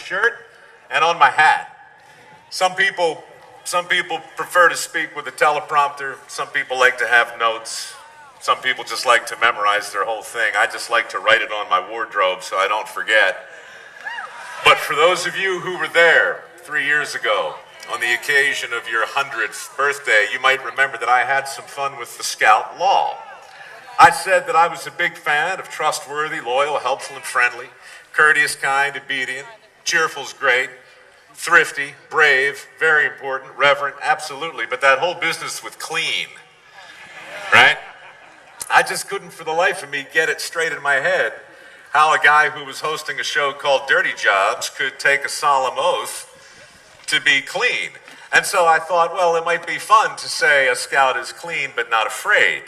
shirt and on my hat. Some people, some people prefer to speak with a teleprompter. Some people like to have notes. Some people just like to memorize their whole thing. I just like to write it on my wardrobe so I don't forget. But for those of you who were there 3 years ago, on the occasion of your 100th birthday, you might remember that I had some fun with the Scout Law. I said that I was a big fan of trustworthy, loyal, helpful, and friendly, courteous, kind, obedient, cheerful's great, thrifty, brave, very important, reverent, absolutely, but that whole business with clean, right? I just couldn't for the life of me get it straight in my head how a guy who was hosting a show called Dirty Jobs could take a solemn oath to be clean. And so I thought, well, it might be fun to say a scout is clean but not afraid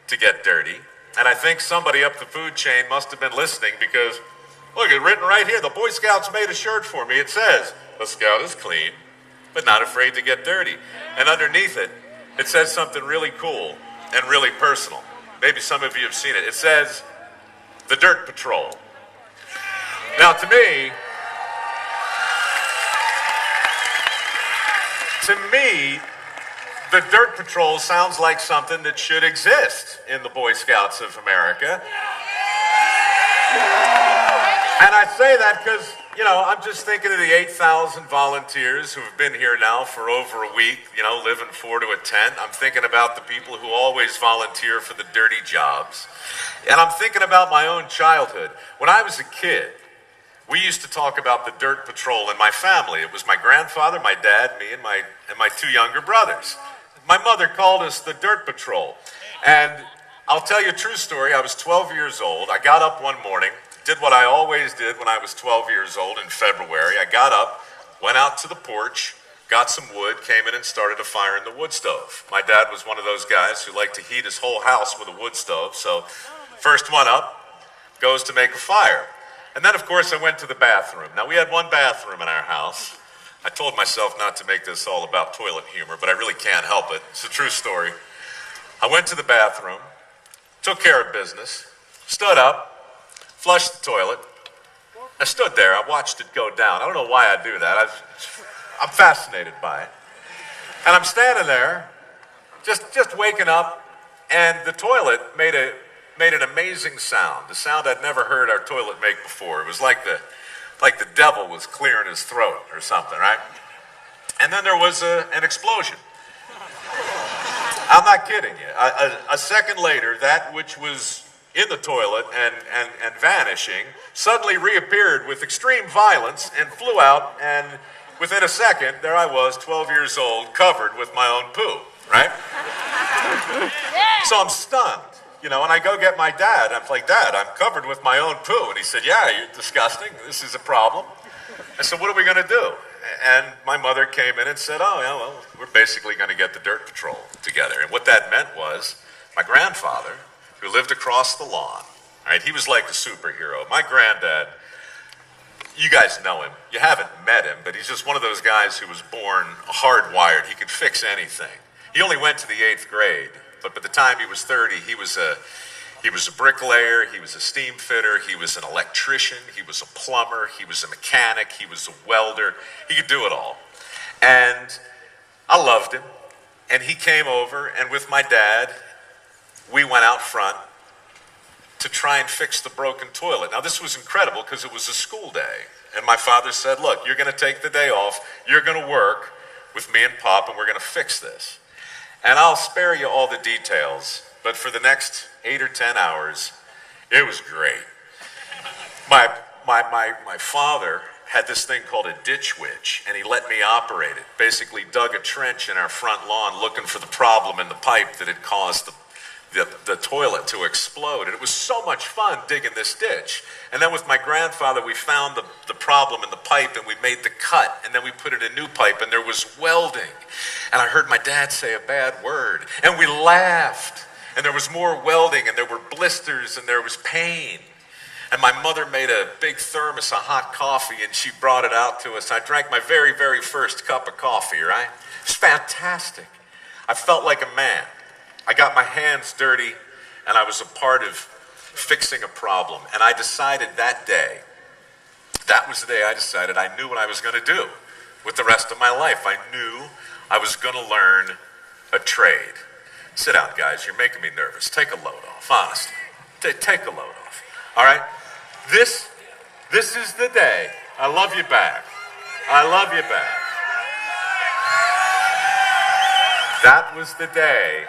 to get dirty. And I think somebody up the food chain must have been listening because, look, it's written right here. The Boy Scouts made a shirt for me. It says, a scout is clean but not afraid to get dirty. And underneath it, it says something really cool and really personal. Maybe some of you have seen it. It says, the Dirt Patrol. Now, to me, the Dirt Patrol sounds like something that should exist in the Boy Scouts of America. And I say that because, I'm just thinking of the 8,000 volunteers who have been here now for over a week, living 4 to a tent. I'm thinking about the people who always volunteer for the dirty jobs. And I'm thinking about my own childhood. When I was a kid, we used to talk about the Dirt Patrol in my family. It was my grandfather, my dad, me, and my 2 younger brothers. My mother called us the Dirt Patrol. And I'll tell you a true story. I was 12 years old. I got up one morning, did what I always did when I was 12 years old in February. I got up, went out to the porch, got some wood, came in and started a fire in the wood stove. My dad was one of those guys who liked to heat his whole house with a wood stove. So first one up goes to make a fire. And then, of course, I went to the bathroom. Now, we had one bathroom in our house. I told myself not to make this all about toilet humor, but I really can't help it. It's a true story. I went to the bathroom, took care of business, stood up, flushed the toilet. I stood there. I watched it go down. I don't know why I do that. I'm fascinated by it. And I'm standing there, just waking up, and the toilet made an amazing sound. The sound I'd never heard our toilet make before. It was like the devil was clearing his throat or something, right? And then there was an explosion. I'm not kidding you. A second later, that which was in the toilet and vanishing suddenly reappeared with extreme violence and flew out, and within a second, there I was, 12 years old, covered with my own poo, right? So I'm stunned. And I go get my dad. I'm like, Dad, I'm covered with my own poo. And he said, yeah, you're disgusting. This is a problem. I said, what are we going to do? And my mother came in and said, oh, yeah, well, we're basically going to get the Dirt Patrol together. And what that meant was my grandfather, who lived across the lawn, right? He was like a superhero. My granddad, you guys know him. You haven't met him, but he's just one of those guys who was born hardwired. He could fix anything. He only went to the 8th grade. But by the time he was 30, he was a bricklayer, he was a steam fitter, he was an electrician, he was a plumber, he was a mechanic, he was a welder. He could do it all. And I loved him. And he came over, and with my dad, we went out front to try and fix the broken toilet. Now, this was incredible because it was a school day. And my father said, look, you're going to take the day off. You're going to work with me and Pop, and we're going to fix this. And I'll spare you all the details, but for the next 8 or 10 hours, it was great. My father had this thing called a ditch witch, and he let me operate it. Basically dug a trench in our front lawn looking for the problem in the pipe that had caused the toilet to explode. And it was so much fun digging this ditch. And then with my grandfather, we found the problem in the pipe, and we made the cut, and then we put in a new pipe, and there was welding. And I heard my dad say a bad word, and we laughed, and there was more welding, and there were blisters, and there was pain. And my mother made a big thermos of hot coffee, and she brought it out to us. I drank my very, very first cup of coffee, right? It was fantastic. I felt like a man. I got my hands dirty, and I was a part of fixing a problem. And I decided that day That was the day I decided I knew what I was going to do with the rest of my life. I knew I was going to learn a trade. Sit down, guys. You're making me nervous. Take a load off, honestly. Take a load off. All right? This is the day. I love you back. I love you back. That was the day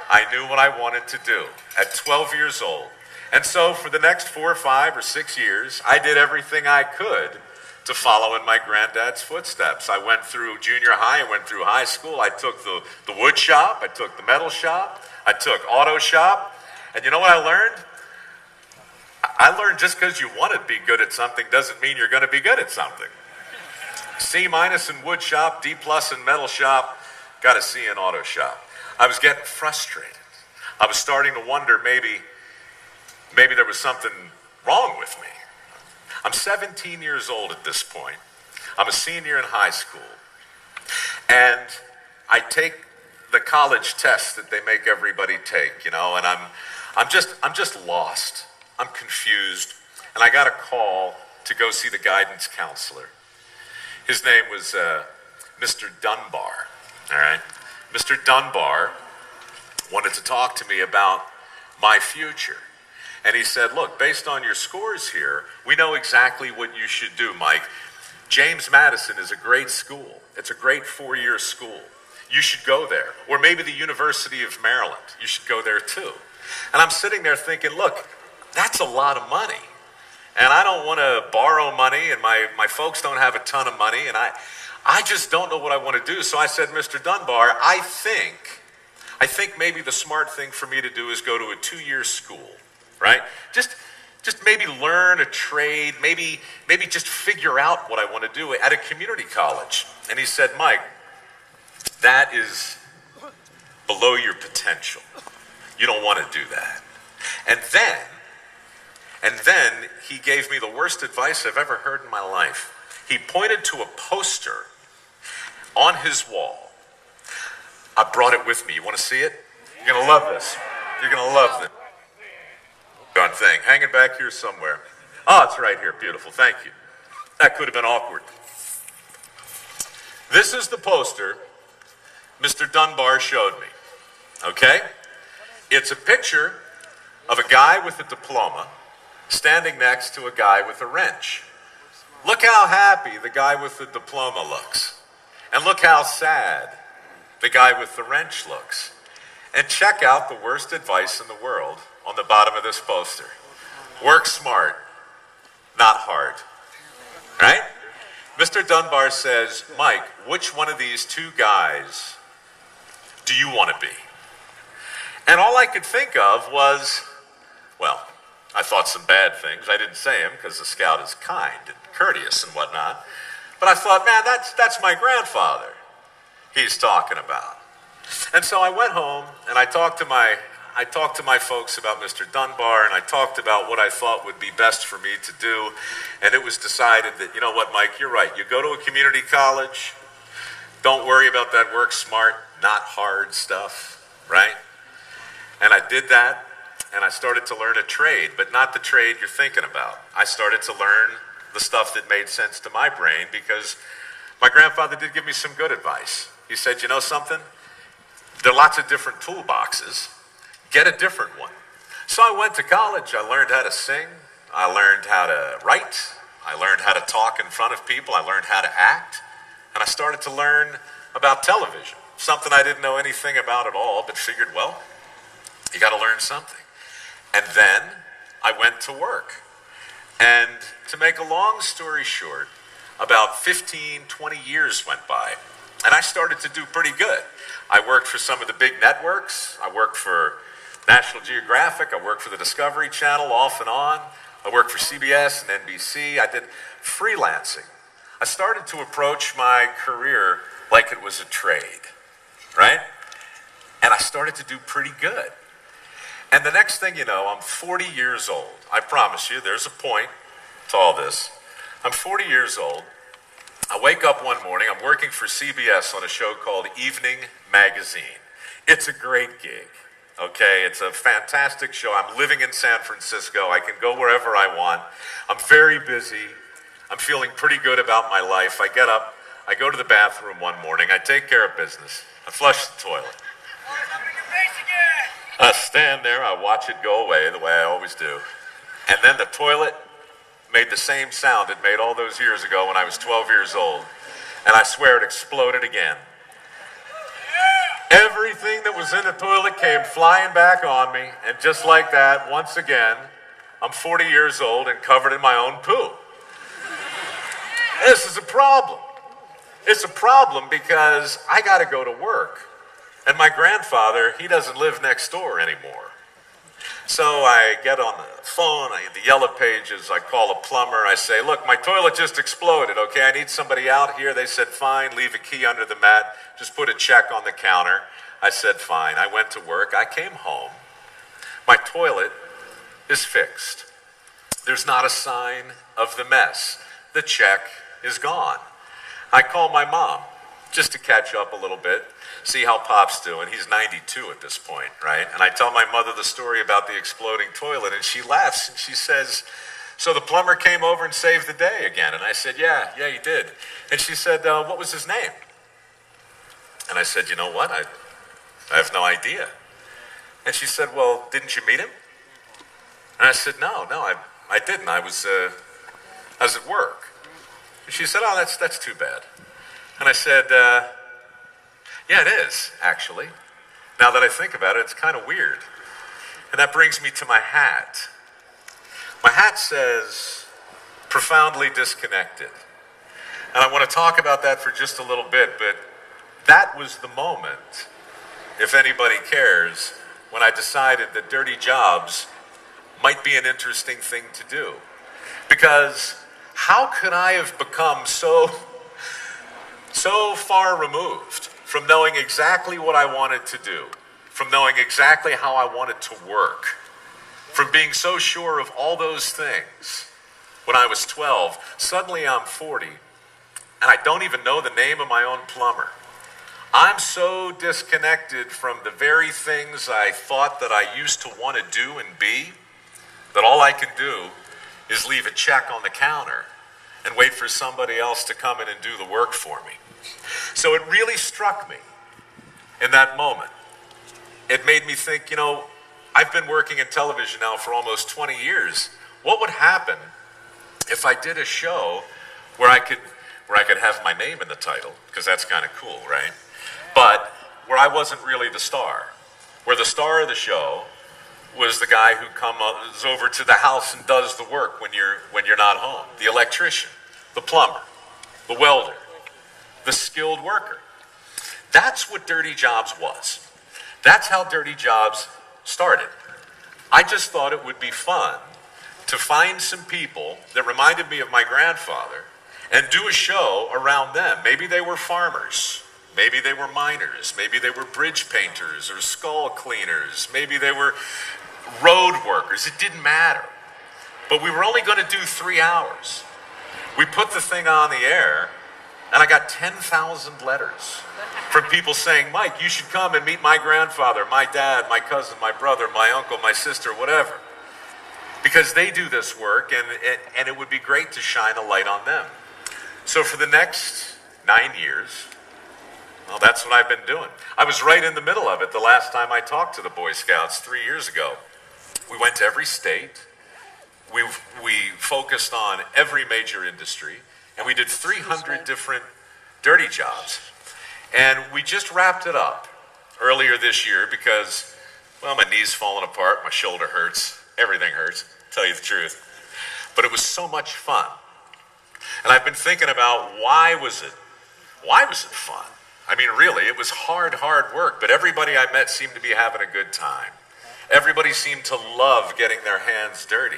I knew what I wanted to do at 12 years old. And so for the next 4 or 5 or 6 years, I did everything I could to follow in my granddad's footsteps. I went through junior high, I went through high school, I took the wood shop, I took the metal shop, I took auto shop, and you know what I learned? I learned just because you want to be good at something doesn't mean you're going to be good at something. C- in wood shop, D+ in metal shop, got a C in auto shop. I was getting frustrated. I was starting to wonder maybe there was something wrong with me. I'm 17 years old at this point. I'm a senior in high school. And I take the college test that they make everybody take, and I'm just lost. I'm confused. And I got a call to go see the guidance counselor. His name was Mr. Dunbar, all right? Mr. Dunbar wanted to talk to me about my future. And he said, look, based on your scores here, we know exactly what you should do, Mike. James Madison is a great school. It's a great 4-year school. You should go there. Or maybe the University of Maryland. You should go there too. And I'm sitting there thinking, look, that's a lot of money. And I don't want to borrow money, and my folks don't have a ton of money, and I just don't know what I want to do. So I said, Mr. Dunbar, I think maybe the smart thing for me to do is go to a 2-year school. Right? Just maybe learn a trade, maybe just figure out what I want to do at a community college. And he said, Mike, that is below your potential. You don't want to do that. And then he gave me the worst advice I've ever heard in my life. He pointed to a poster on his wall. I brought it with me. You want to see it? You're going to love this. You're going to love this. Thing hanging back here somewhere. Oh, it's right here. Beautiful. Thank you. That could have been awkward. This is the poster Mr. Dunbar showed me. Okay? It's a picture of a guy with a diploma standing next to a guy with a wrench. Look how happy the guy with the diploma looks. And look how sad the guy with the wrench looks. And check out the worst advice in the world on the bottom of this poster. Work smart, not hard. Right? Mr. Dunbar says, Mike, which one of these two guys do you want to be? And all I could think of was, well, I thought some bad things. I didn't say them because the scout is kind and courteous and whatnot. But I thought, man, that's my grandfather he's talking about. And so I went home and I talked to my folks about Mr. Dunbar, and I talked about what I thought would be best for me to do. And it was decided that, you know what, Mike, you're right. You go to a community college, don't worry about that work smart, not hard stuff, right? And I did that, and I started to learn a trade, but not the trade you're thinking about. I started to learn the stuff that made sense to my brain because my grandfather did give me some good advice. He said, you know something? There are lots of different toolboxes. Get a different one. So I went to college. I learned how to sing. I learned how to write. I learned how to talk in front of people. I learned how to act. And I started to learn about television, something I didn't know anything about at all, but figured, well, you got to learn something. And then I went to work. And to make a long story short, about 15, 20 years went by, and I started to do pretty good. I worked for some of the big networks. I worked for National Geographic. I worked for the Discovery Channel off and on. I worked for CBS and NBC. I did freelancing. I started to approach my career like it was a trade, right? And I started to do pretty good. And the next thing you know, I'm 40 years old. I promise you, there's a point to all this. I'm 40 years old. I wake up one morning. I'm working for CBS on a show called Evening Magazine. It's a great gig, okay? It's a fantastic show. I'm living in San Francisco. I can go wherever I want. I'm very busy. I'm feeling pretty good about my life. I get up, I go to the bathroom one morning, I take care of business, I flush the toilet. I stand there, I watch it go away the way I always do. And then the toilet made the same sound it made all those years ago when I was 12 years old. And I swear it exploded again. Everything that was in the toilet came flying back on me, and just like that, once again, I'm 40 years old and covered in my own poo. This is a problem. It's a problem because I got to go to work. And my grandfather, he doesn't live next door anymore. So I get on the phone, I get the yellow pages, I call a plumber, I say, look, my toilet just exploded, okay? I need somebody out here. They said, fine, leave a key under the mat, just put a check on the counter. I said, fine. I went to work, I came home. My toilet is fixed. There's not a sign of the mess. The check is gone. I call my mom just to catch up a little bit, see how Pop's doing. He's 92 at this point, right? And I tell my mother the story about the exploding toilet, and she laughs, and she says, so the plumber came over and saved the day again? And I said, yeah, he did. And she said, what was his name? And I said, you know what? I have no idea. And she said, well, didn't you meet him? And I said, no, I didn't. I was at work. And she said, oh, that's too bad. And I said, yeah, it is, actually. Now that I think about it, it's kind of weird. And that brings me to my hat. My hat says, profoundly disconnected. And I want to talk about that for just a little bit, but that was the moment, if anybody cares, when I decided that dirty jobs might be an interesting thing to do. Because how could I have become so far removed from knowing exactly what I wanted to do, from knowing exactly how I wanted to work, from being so sure of all those things when I was 12, suddenly I'm 40, and I don't even know the name of my own plumber. I'm so disconnected from the very things I thought that I used to want to do and be, that all I can do is leave a check on the counter and wait for somebody else to come in and do the work for me. So it really struck me in that moment. It made me think, I've been working in television now for almost 20 years. What would happen if I did a show where I could have my name in the title, because that's kind of cool, right? But where I wasn't really the star, where the star of the show was the guy who comes over to the house and does the work when you're not home, the electrician, the plumber, the welder, the skilled worker. That's what Dirty Jobs was. That's how Dirty Jobs started. I just thought it would be fun to find some people that reminded me of my grandfather and do a show around them. Maybe they were farmers. Maybe they were miners. Maybe they were bridge painters or skull cleaners. Maybe they were road workers. It didn't matter. But we were only going to do 3 hours. We put the thing on the air, and I got 10,000 letters from people saying, Mike, you should come and meet my grandfather, my dad, my cousin, my brother, my uncle, my sister, whatever. Because they do this work, and it would be great to shine a light on them. So for the next 9 years, well, that's what I've been doing. I was right in the middle of it the last time I talked to the Boy Scouts 3 years ago. We went to every state. We focused on every major industry, and we did 300 different dirty jobs. And we just wrapped it up earlier this year because, well, my knee's falling apart, my shoulder hurts, everything hurts, to tell you the truth. But it was so much fun. And I've been thinking about why was it fun? I mean, really, it was hard work, but everybody I met seemed to be having a good time. Everybody seemed to love getting their hands dirty.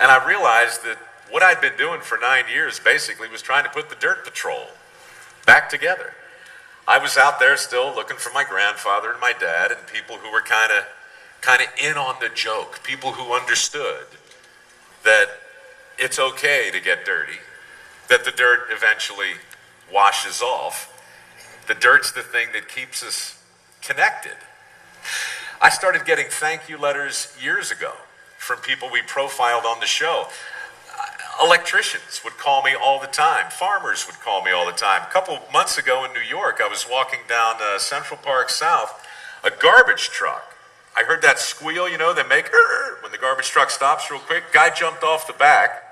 And I realized that what I'd been doing for 9 years basically was trying to put the Dirt Patrol back together. I was out there still looking for my grandfather and my dad and people who were kind of in on the joke, people who understood that it's okay to get dirty, that the dirt eventually washes off. The dirt's the thing that keeps us connected. I started getting thank you letters years ago from people we profiled on the show. Electricians would call me all the time. Farmers would call me all the time. A couple months ago in New York, I was walking down Central Park South, a garbage truck. I heard that squeal, you know, they make when the garbage truck stops real quick. Guy jumped off the back.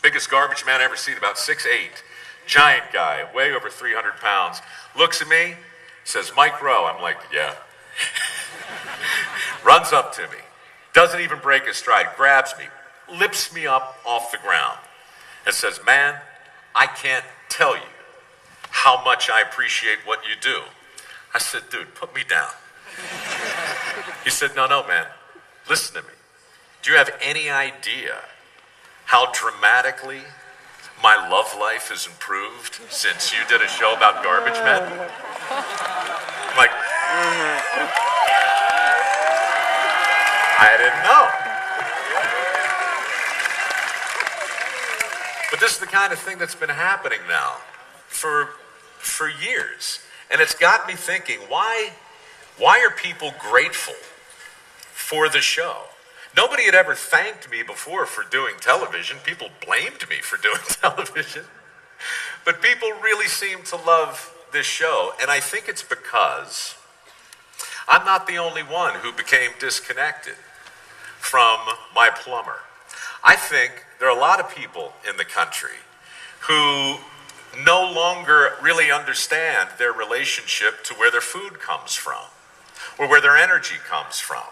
Biggest garbage man I ever seen, about 6'8". Giant guy, way over 300 pounds. Looks at me, says, Mike Rowe. I'm like, yeah. Runs up to me. Doesn't even break a stride. Grabs me. Lifts me up off the ground. And says, man, I can't tell you how much I appreciate what you do. I said, dude, put me down. He said, no, man. Listen to me. Do you have any idea how dramatically my love life has improved since you did a show about garbage men? I'm like, I didn't know. But this is the kind of thing that's been happening now for years. And it's got me thinking, why are people grateful for the show? Nobody had ever thanked me before for doing television. People blamed me for doing television. But people really seem to love this show. And I think it's because I'm not the only one who became disconnected from my plumber. I think there are a lot of people in the country who no longer really understand their relationship to where their food comes from, or where their energy comes from,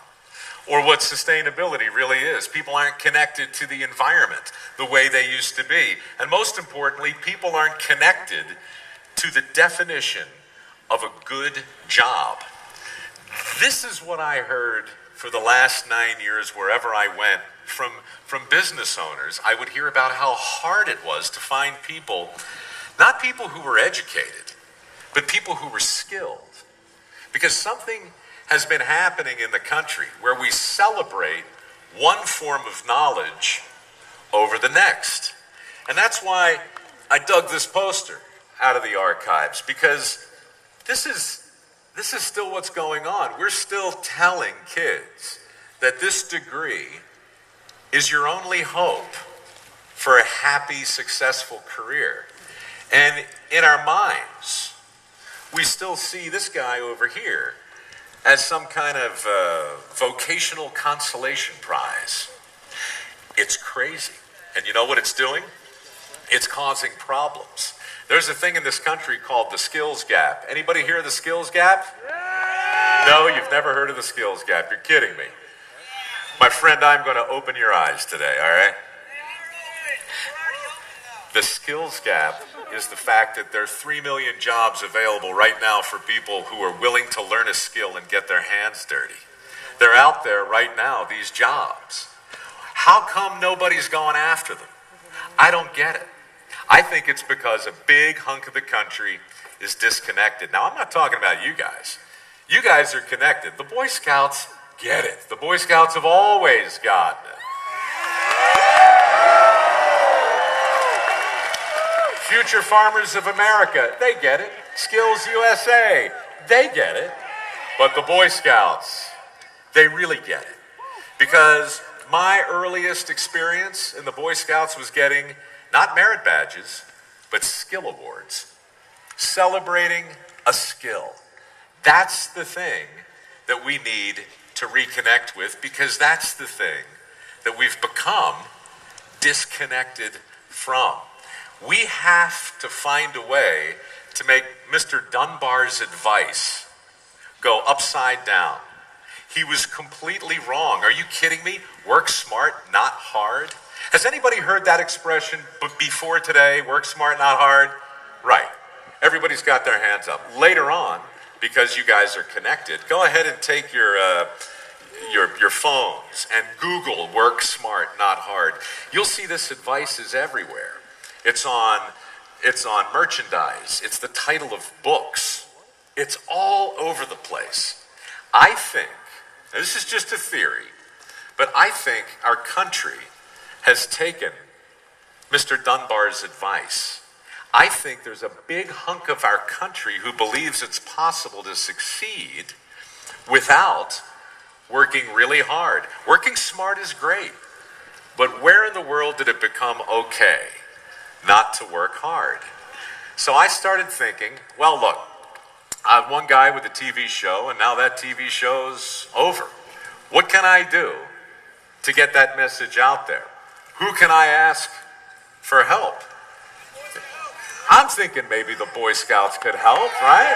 or what sustainability really is. People aren't connected to the environment the way they used to be. And most importantly, people aren't connected to the definition of a good job. This is what I heard for the last 9 years wherever I went from business owners. I would hear about how hard it was to find people, not people who were educated, but people who were skilled. Because something has been happening in the country where we celebrate one form of knowledge over the next. And that's why I dug this poster out of the archives, because this is still what's going on. We're still telling kids that this degree is your only hope for a happy, successful career. And in our minds, we still see this guy over here as some kind of vocational consolation prize. It's crazy. And you know what it's doing? It's causing problems. There's a thing in this country called the skills gap. Anybody hear of the skills gap? No, you've never heard of the skills gap. You're kidding me. My friend, I'm going to open your eyes today, all right? The skills gap is the fact that there are 3 million jobs available right now for people who are willing to learn a skill and get their hands dirty. They're out there right now, these jobs. How come nobody's going after them? I don't get it. I think it's because a big hunk of the country is disconnected. Now, I'm not talking about you guys. You guys are connected. The Boy Scouts get it. The Boy Scouts have always gotten it. Future Farmers of America, they get it. Skills USA, they get it. But the Boy Scouts, they really get it. Because my earliest experience in the Boy Scouts was getting not merit badges, but skill awards. Celebrating a skill. That's the thing that we need to reconnect with, because that's the thing that we've become disconnected from. We have to find a way to make Mr. Dunbar's advice go upside down. He was completely wrong. Are you kidding me? Work smart, not hard. Has anybody heard that expression before today? Work smart, not hard? Right. Everybody's got their hands up. Later on, because you guys are connected, go ahead and take your phones and Google work smart, not hard. You'll see this advice is everywhere. It's on merchandise. It's the title of books. It's all over the place. I think, and this is just a theory, but I think our country has taken Mr. Dunbar's advice. I think there's a big hunk of our country who believes it's possible to succeed without working really hard. Working smart is great, But where in the world did it become okay not to work hard? So I started thinking, well, look, I'm one guy with a TV show, and now that TV show's over. What can I do to get that message out there? Who can I ask for help? I'm thinking maybe the Boy Scouts could help, right?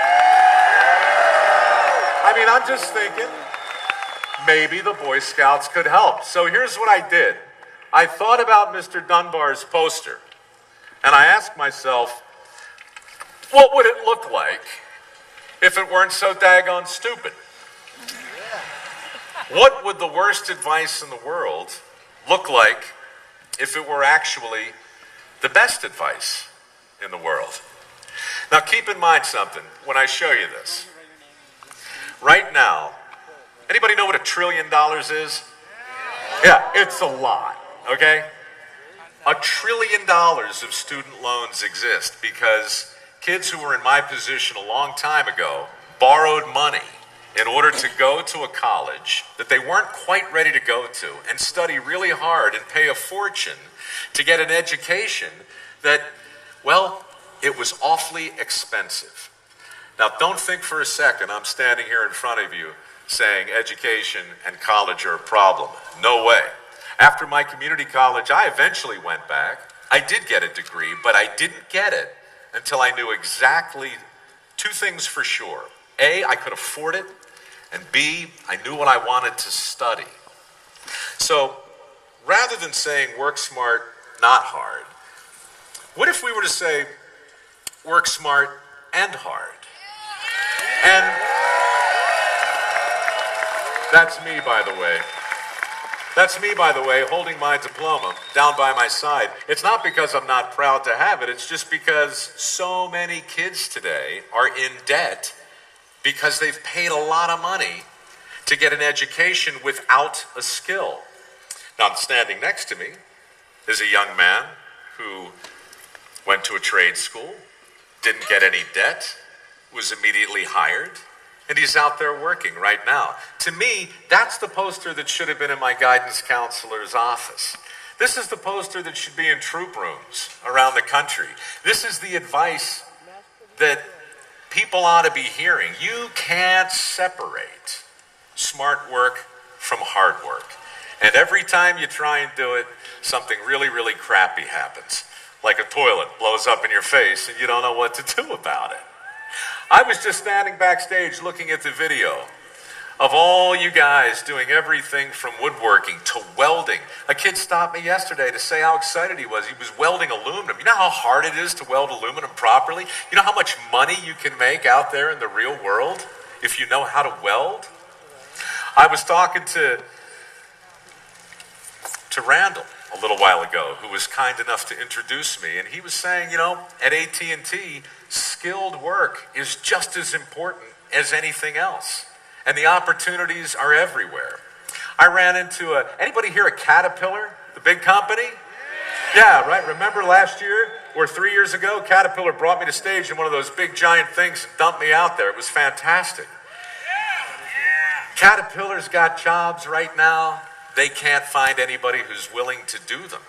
I mean, I'm just thinking maybe the Boy Scouts could help. So here's what I did. I thought about Mr. Dunbar's poster, and I asked myself, what would it look like if it weren't so daggone stupid? What would the worst advice in the world look like if it were actually the best advice in the world? Now keep in mind something when I show you this. Right now, anybody know what $1 trillion is? Yeah, it's a lot, okay? $1 trillion of student loans exist because kids who were in my position a long time ago borrowed money in order to go to a college that they weren't quite ready to go to and study really hard and pay a fortune to get an education that, well, it was awfully expensive. Now, don't think for a second I'm standing here in front of you saying education and college are a problem. No way. After my community college, I eventually went back. I did get a degree, but I didn't get it until I knew exactly two things for sure. A, I could afford it, and B, I knew what I wanted to study. So, rather than saying work smart, not hard, what if we were to say work smart and hard? And that's me, by the way. That's me, by the way, holding my diploma down by my side. It's not because I'm not proud to have it. It's just because so many kids today are in debt because they've paid a lot of money to get an education without a skill. Now, standing next to me is a young man who went to a trade school, didn't get any debt, was immediately hired, and he's out there working right now. To me, that's the poster that should have been in my guidance counselor's office. This is the poster that should be in troop rooms around the country. This is the advice that people ought to be hearing. You can't separate smart work from hard work. And every time you try and do it, something really, really crappy happens. Like a toilet blows up in your face and you don't know what to do about it. I was just standing backstage looking at the video of all you guys doing everything from woodworking to welding. A kid stopped me yesterday to say how excited he was. He was welding aluminum. You know how hard it is to weld aluminum properly? You know how much money you can make out there in the real world if you know how to weld? I was talking to Randall a little while ago, who was kind enough to introduce me, and he was saying, you know, at AT&T, skilled work is just as important as anything else. And the opportunities are everywhere. I ran into anybody here at Caterpillar, the big company? Yeah, right. Remember last year or 3 years ago, Caterpillar brought me to stage in one of those big giant things and dumped me out there. It was fantastic. Caterpillar's got jobs right now. They can't find anybody who's willing to do them.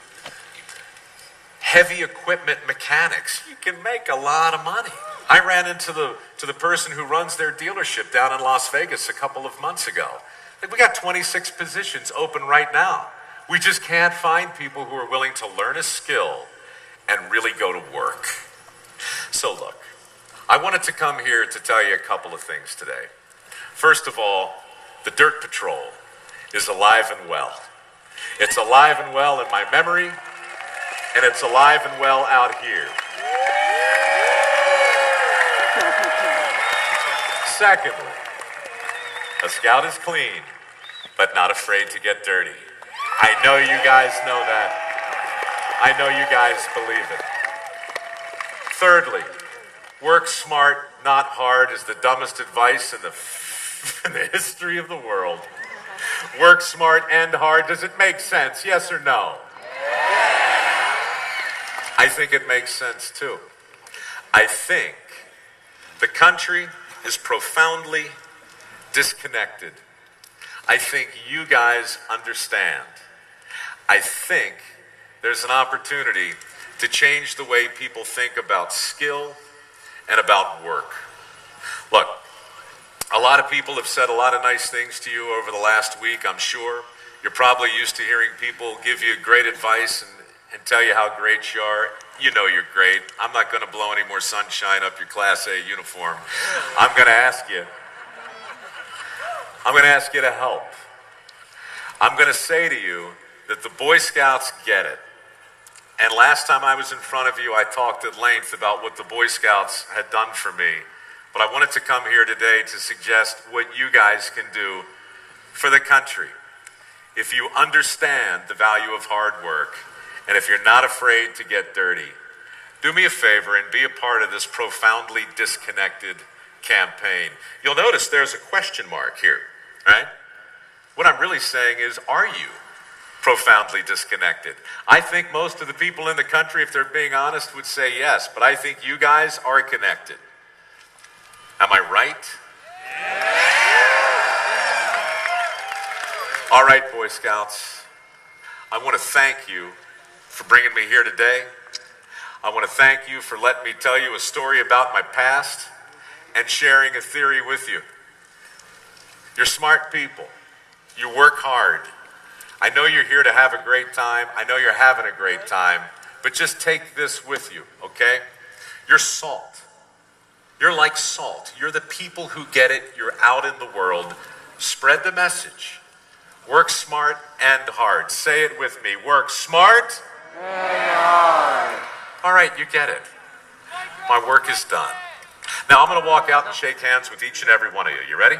Heavy equipment mechanics, you can make a lot of money. I ran into the person who runs their dealership down in Las Vegas a couple of months ago. We got 26 positions open right now. We just can't find people who are willing to learn a skill and really go to work. So look, I wanted to come here to tell you a couple of things today. First of all, the Dirt Patrol is alive and well. It's alive and well in my memory, and it's alive and well out here. Secondly, a scout is clean, but not afraid to get dirty. I know you guys know that. I know you guys believe it. Thirdly, work smart, not hard is the dumbest advice in the history of the world. Work smart and hard. Does it make sense? Yes or no? I think it makes sense too. I think the country is profoundly disconnected. I think you guys understand. I think there's an opportunity to change the way people think about skill and about work. Look, a lot of people have said a lot of nice things to you over the last week, I'm sure. You're probably used to hearing people give you great advice and tell you how great you are. You know you're great. I'm not going to blow any more sunshine up your Class A uniform. I'm going to ask you to help. I'm going to say to you that the Boy Scouts get it. And last time I was in front of you, I talked at length about what the Boy Scouts had done for me. But I wanted to come here today to suggest what you guys can do for the country. If you understand the value of hard work, and if you're not afraid to get dirty, do me a favor and be a part of this profoundly disconnected campaign. You'll notice there's a question mark here, right? What I'm really saying is, are you profoundly disconnected? I think most of the people in the country, if they're being honest, would say yes, but I think you guys are connected. Am I right? Yeah. All right, Boy Scouts, I want to thank you for bringing me here today. I want to thank you for letting me tell you a story about my past and sharing a theory with you. You're smart people. You work hard. I know you're here to have a great time. I know you're having a great time. But just take this with you, okay? You're salt. You're like salt. You're the people who get it. You're out in the world. Spread the message. Work smart and hard. Say it with me. Work smart and hard. All right, you get it. My work is done. Now I'm going to walk out and shake hands with each and every one of you. You ready?